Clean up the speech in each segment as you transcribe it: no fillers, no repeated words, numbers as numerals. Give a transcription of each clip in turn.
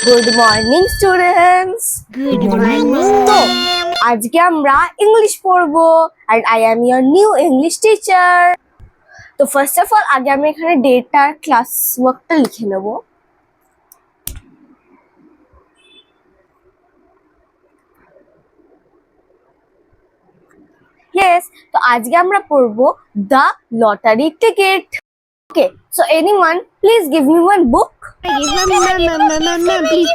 Good morning, students. Good morning. তো আজকে আমরা ইংলিশ পড়বো and I am your new English teacher. তো ফার্স্ট অফ অল আগে আমি এখানে ডেটা ক্লাস ওয়ার্কটা লিখে নেব। Yes, তো আজকে আমরা পড়বো the lottery ticket. Okay, so anyone please give me one book. Please.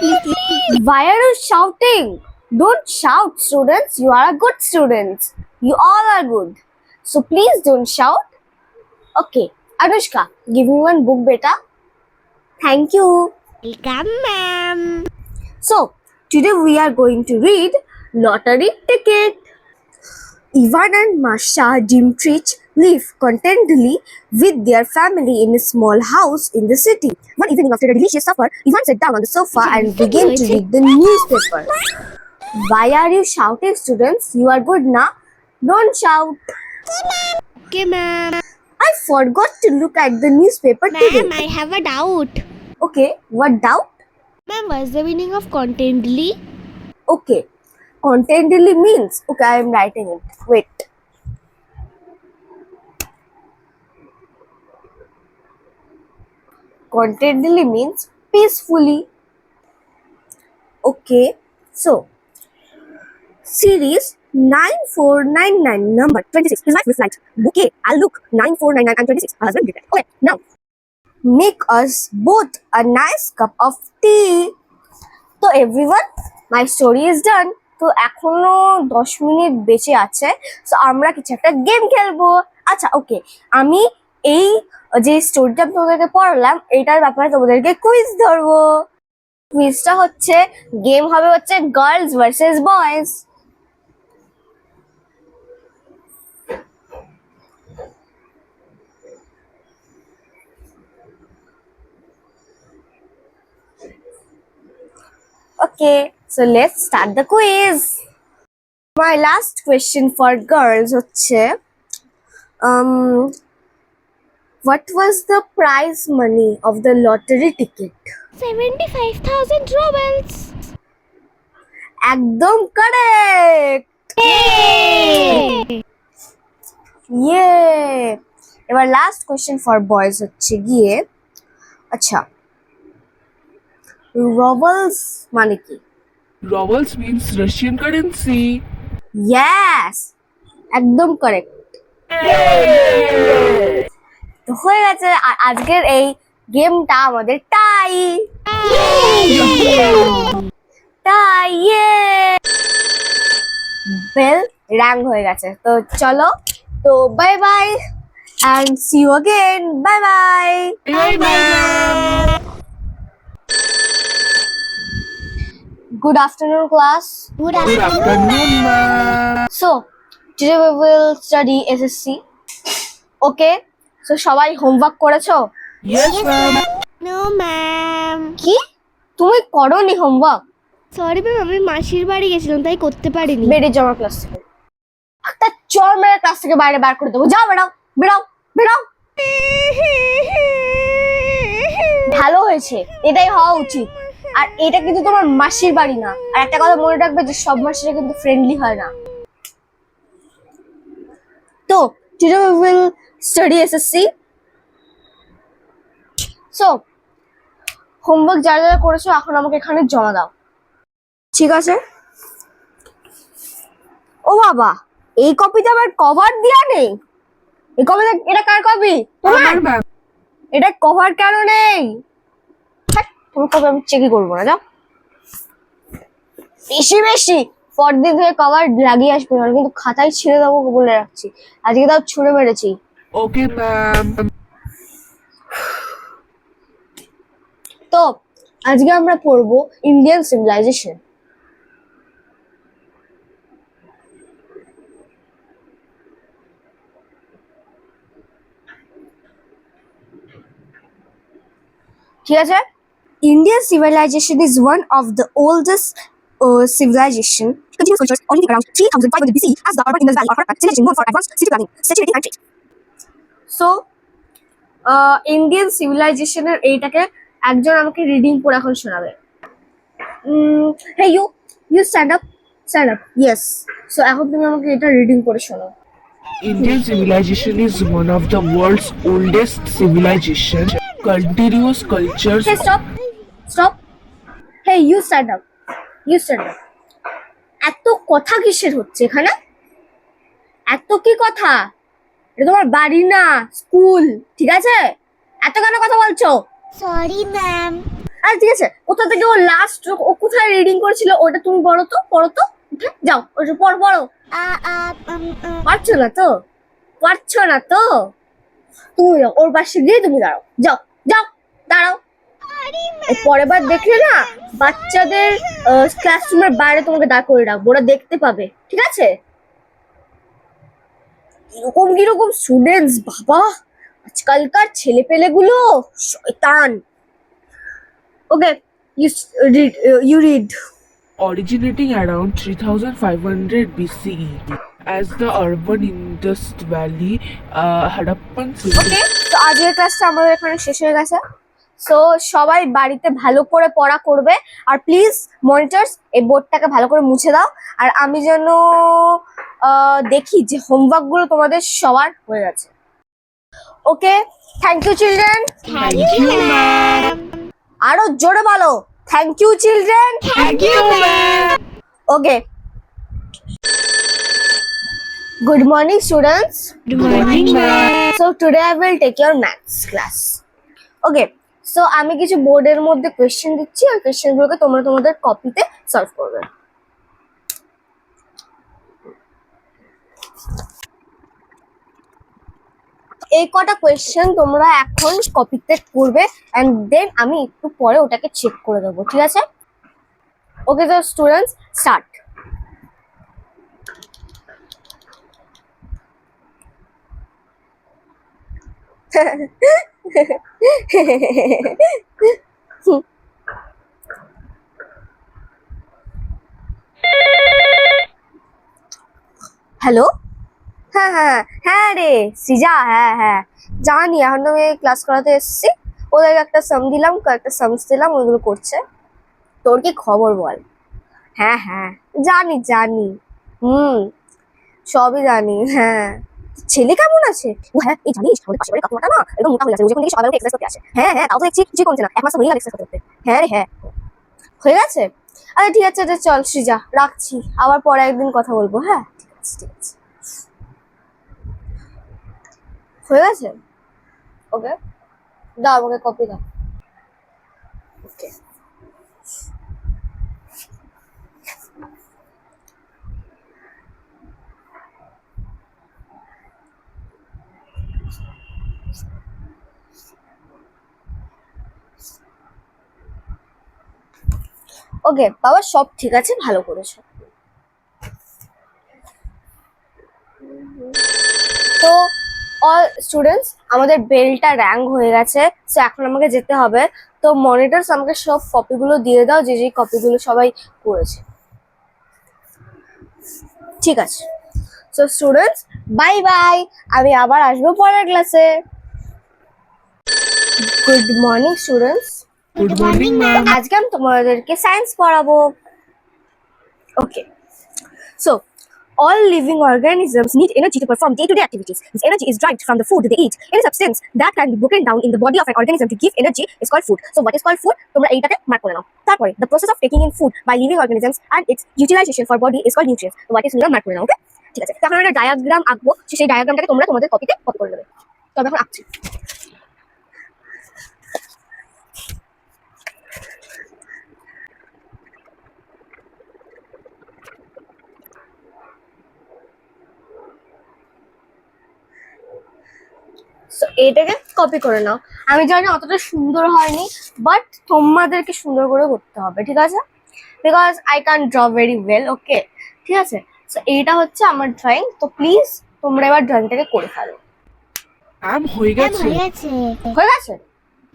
Why are you shouting? Don't shout, students. You are good students. You all are good. So please don't shout. Okay, Anushka, give me one book, beta. Thank you. Welcome, ma'am. So today we are going to read Lottery Ticket. Ivan and Masha Dimtrich live contentedly with their family in a small house in the city. One evening after a delicious supper, Ivan sat down on the sofa and began to read the newspaper. Why are you shouting, students? You are good now. Don't shout. Okay, ma'am. I forgot to look at the newspaper Ma'am, today. I have a doubt. Okay, what doubt? Ma'am, what's the meaning of contentedly? Okay, contentedly means, okay, I am writing it. Wait. Contentedly means peacefully. Okay, so series 9499 number 26 is my flight. Okay, I'll look 9499 and 26. My husband did that. Okay, now make us both a nice cup of tea. So everyone, my story is done. তো এখনো 10 minute বেঁচে আছে, so আমরা কিছু একটা game খেলবো। আচ্ছা ওকে, আমি এই যে স্টোরিটা তোমাদেরকে পড়ালাম এটার ব্যাপারে তোমাদেরকে কুইজ ধরবো। কুইজটা হচ্ছে, গেম হবে হচ্ছে girls versus boys. Okay, so let's start the quiz. My last question for girls হচ্ছে what was the prize money of the lottery ticket? 75,000 rubles. একদম কারেক্ট। ইয়ে, এবার লাস্ট কোশ্চেন ফর বয়েজ হচ্ছে গিয়ে, আচ্ছা রুবলস মানে কি? Rubles means Russian currency. Yes, একদম কারেক্ট। তো হয়ে গেছে, আর আজকের এই গেমটা আমাদের টাই। বেল র্যাং হয়ে গেছে, তো চলো, তো bye bye and see you again. Bye bye. Bye bye. Good afternoon, class. Good Good afternoon, ma'am. So today we will study SSC. Okay, so সবাই হোমওয়ার্ক করেছো? Yes, ma'am. No, ma'am. কি তুমি করোনি হোমওয়ার্ক? সরি ম্যাম, আমি মাসির বাড়ি গেছিলাম তাই করতে পারিনি। বেরিয়ে যাও ক্লাস থেকে। একটা চর মেরে ক্লাস থেকে বাইরে বার করে দেবো। যাও, বেরাও বেরাও বেরাও। ভালো হয়েছে, এটাই হওয়া উচিত। আর এটা কিন্তু তোমার মাসির বাড়ি না। আর একটা কথা মনে রাখবে যে সব মাসিরা কিন্তু ফ্রেন্ডলি হয় না। তো today we will study SSC. So homework যারা যারা করেছো এখন আমাকে এখানে জমা দাও, ঠিক আছে? ও বাবা, এই কপিতে আবার কভার দেয়া নেই। এই কপিটা, এটা কার কপি? তোমার? আমার ma'am. এটা কভার কেন নেই? তোমার কপি আমি চেকই করবো না, যাও। বেশি বেশি পরদিন থেকে কভার লাগিয়ে আসবে না, কিন্তু খাতায় ছিঁড়ে দেবো বলে রাখছি। আজকে তাও ছুঁড়ে মেরেছি। Okay, ma'am. তো আজকে আমরা পড়বো ইন্ডিয়ান সিভিলাইজেশন। ঠিক আছে? Indian civilization is one of the oldest civilization. Continues cultures only around 3500 BC as the urban Indus Valley of Harappa civilization known for advanced city planning, security and trade. So, Indian civilization এর এইটাকে একজন আমাকে reading পড়ে এখন শোনাবে। Hey, you stand up. Yes. So এখন তুমি আমাকে এটা রিডিং করে শোনো। Indian civilization is one of the world's oldest civilization. Continuous cultures. Hey, stop. Hey, you stand up. এত কথা কিসের হচ্ছে এখানে? এত কি কথা? এটা তোমার বাড়ি না, স্কুল, ঠিক আছে? এত কেন কথা বলছো? Sorry ma'am. আরে ঠিক আছে, কোথা থেকে ও কোথায় রিডিং করেছিল ওটা তুমি পড়ো তো উঠে যাও, ওটা পড়ো। পারছো না তো তুমি যাও, ওর পাশে গিয়ে তুমি দাঁড়াও, যাও দাঁড়াও। এর পরের বার দেখলে না বাচ্চাদের ক্লাসরুমের বাইরে তোমাকে দাঁড় করে রাখবো, ওরা দেখতে পাবে, ঠিক আছে? কিরকম স্টুডেন্টস বাবা, আজকালকার ছেলেপেলেগুলো শয়তান। ওকে, you read. Originating around 3500 BCE as the urban Indus Valley, Harappan ওকে, তো আজকের ক্লাসটা আমাদের এখানে শেষ হয়ে গেছে। সো সবাই বাড়িতে ভালো করে পড়া করবে, আর প্লিজ মনিটরস এই বোর্ডটাকে ভালো করে মুছে দাও, আর আমি যেন দেখি যে হোমওয়ার্কগুলো তোমাদের সবার হয়ে গেছে। Okay, thank you children. Thank you, ma'am. আরো জোরে বলো, thank you children. Thank you, ma'am. Okay, good morning students. Good morning, ma'am. So today I will take your maths class. Okay, so আমি কিছু বোর্ডের মধ্যে কোয়েশ্চেন দিচ্ছি, আর কোয়েশ্চেনগুলোকে তোমরা তোমাদের কপিতে সলভ করবে। এই কটা কোয়েশ্চেন তোমরা এখন কপিতে করবে, এন্ড দেন আমি একটু পরে ওটাকে চেক করে দেবো, ঠিক আছে? ওকে, তো স্টুডেন্টস স্টার্ট। হ্যালো, হ্যাঁ রে সৃজা, হ্যাঁ জানি, এখন আমি ক্লাস করাতে এসেছি, ওদেরকে একটা সাম দিলাম, কয়েকটা সামস দিলাম, ওইগুলো করছে। তোর কি খবর বল? হ্যাঁ জানি, সবই জানি। হ্যাঁ, ছেলে কেমন আছে? ও হ্যাঁ, এই জানিস আমাদের পাশে বাড়ির কাকুমাটা না একদম মোটা হয়ে আছে, ও যখন থেকে সকালে উঠে এক্সারসাইজ করতে আসে। হ্যাঁ, তাও তো দেখছি কিছুই কমছে না, এক মাস হয়ে গেল এক্সারসাইজ করতে। হ্যাঁ রে, হ্যাঁ হয়ে গেছে। আচ্ছা ঠিক আছে, চল সৃজা, রাখছি, আবার পরে একদিন কথা বলবো। হ্যাঁ ঠিক আছে। হয়ে গেছে? ওকে, দাও আমাকে কপি দাও। ওকে, ওকে বাবা, সব ঠিক আছে, ভালো করেছো। তো অল স্টুডেন্টস, আমাদের বেলটা র্যাং হয়ে গেছে, সো এখন আমাকে যেতে হবে। তো মনিটরস আমাকে সব কপিগুলো দিয়ে দাও, যে কপিগুলো সবাই করেছে। ঠিক আছে, সো স্টুডেন্টস বাই, আমি আবার আসবো পরের ক্লাসে। Good morning students. Good morning, ma'am. আজকে আমি তোমাদেরকে সায়েন্স পড়াবো। ওকে, so all living organisms need energy to perform day-to-day activities. This energy is derived from the food they eat. Any substance that can be broken down in the body of an organism to give energy is called food. So what is called food? তোমরা এইটাকে mark করে নাও। তারপরে the process of taking in food by living organisms and its utilization for body is called nutrients. So what is তোমরা mark করে নাও, ওকে? ঠিক আছে, তখন একটা ডায়াগ্রাম আঁকবো, সেই ডায়াগ্রামটাকে তোমরা তোমাদের কপিতে কপি করে নেবে। তবে এখন আঁকছি। So, এটাকে কপি করে নাও। আমি জানি অতটা সুন্দর হয়নি, বাট তোমাদেরকে সুন্দর করে করতে হবে, ঠিক আছে? Because I can draw very well. Okay, ঠিক আছে। সো এইটা হচ্ছে আমার ড্রয়িং, তো প্লিজ তোমরা এবার ড্রয়িংটাকে করে ফেলো। Ma'am, হয়ে গেছে। হয়ে গেছে?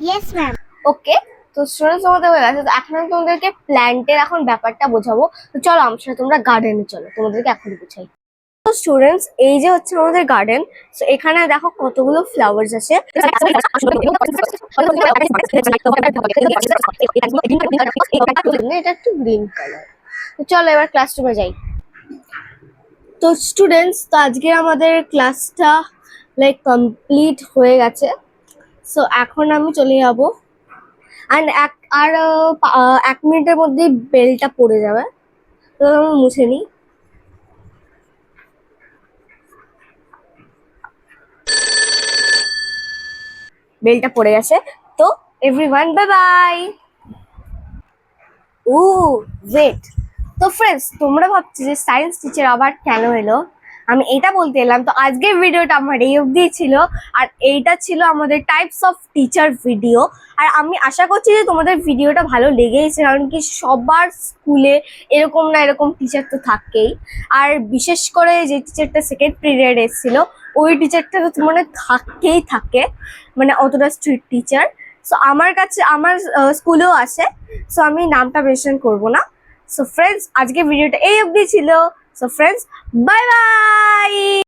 Yes ma'am. ওকে, তো স্টুডেন্টস তোমাদের হয়ে গেছে। তো এখন আমি তোমাদেরকে প্ল্যান্টের এখন ব্যাপারটা বোঝাবো। তো চলো আমার সাথে তোমরা গার্ডেনে চলো, তোমাদেরকে এখন বুঝাই। স্টুডেন্টস, এই যে হচ্ছে আমাদের গার্ডেন। সো এখানে দেখো কতগুলো ফ্লাওয়ার্স আছে। এটা একটু গ্রিন কালার। চলো এবার ক্লাসরুমে যাই। তো স্টুডেন্টস, তো আজকে আমাদের ক্লাসটা লাইক কমপ্লিট হয়ে গেছে। সো এখন আমি চলে যাব, অ্যান্ড এক মিনিটের মধ্যেই বেলটা পড়ে যাবে। তো আমি মুছে নিই। বেলটা পড়ে গেছে। তো এভরিওয়ান, বাই বাই। ও ওয়েট, তো ফ্রেন্ডস, তোমরা ভাবছো যে সায়েন্স টিচার আবার কেন এলো, আমি এটা বলতে এলাম। তো আজকের ভিডিওটা আমার এই অবধি ছিল, আর এইটা ছিল আমাদের টাইপস অফ টিচার ভিডিও। আর আমি আশা করছি যে তোমাদের ভিডিওটা ভালো লেগেছে, কারণ কি সবার স্কুলে এরকম না এরকম টিচার তো থাকেই। আর বিশেষ করে যে টিচারটা সেকেন্ড পিরিয়ড এসেছিল, ওই টিচারটা তো মানে থাকেই থাকে, মানে অতটা স্ট্রিক্ট টিচার। সো আমার কাছে আমার স্কুলেও আছে, সো আমি নামটা মেনশন করবো না। সো ফ্রেন্ডস, আজকে ভিডিওটা এই অবধি ছিল। So friends, bye bye.